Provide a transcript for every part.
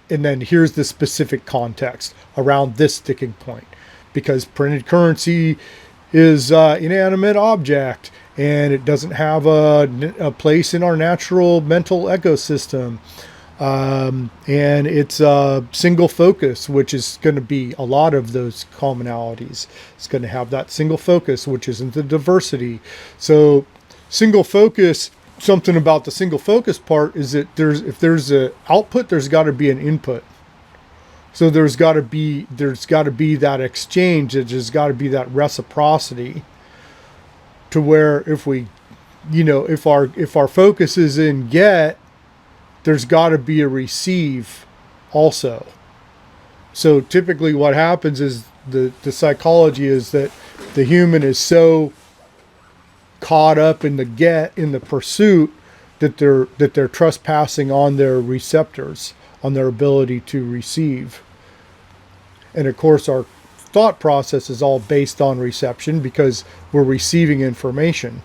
And then here's the specific context around this sticking point, because printed currency is inanimate object and it doesn't have a place in our natural mental ecosystem. And it's a single focus, which is going to be a lot of those commonalities. It's going to have that single focus, which isn't the diversity. So single focus, something about the single focus part is that if there's an output, there's got to be an input. So there's got to be that exchange. There's got to be that reciprocity, to where if our focus is in get, there's got to be a receive also. So typically what happens is the psychology is that the human is so caught up in the pursuit, that they're trespassing on their receptors, on their ability to receive. And of course our thought process is all based on reception, because we're receiving information.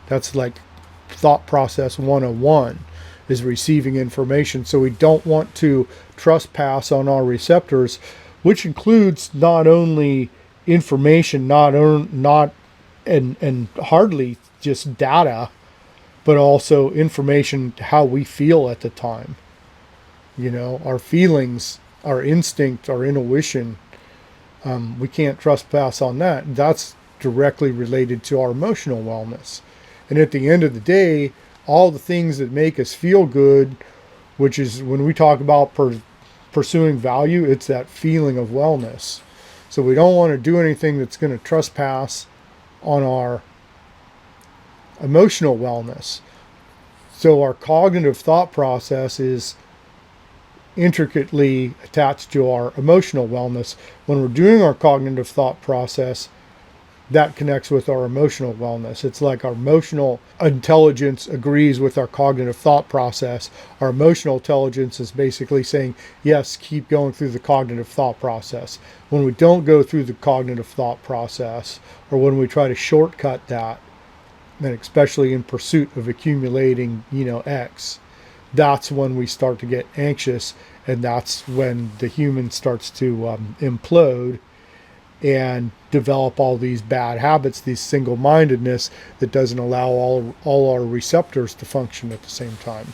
That's like thought process 101, is receiving information. So we don't want to trespass on our receptors, which includes not only information, and hardly just data, but also information, how we feel at the time. Our feelings, our instinct, our intuition. We can't trespass on that. That's directly related to our emotional wellness. And at the end of the day, all the things that make us feel good, which is when we talk about pursuing value, it's that feeling of wellness. So we don't want to do anything that's going to trespass on our emotional wellness. So our cognitive thought process is intricately attached to our emotional wellness. When we're doing our cognitive thought process, that connects with our emotional wellness. It's like our emotional intelligence agrees with our cognitive thought process. Our emotional intelligence is basically saying, yes, keep going through the cognitive thought process. When we don't go through the cognitive thought process, or when we try to shortcut that, and especially in pursuit of accumulating, X, that's when we start to get anxious, and that's when the human starts to implode and develop all these bad habits, these single-mindedness that doesn't allow all our receptors to function at the same time.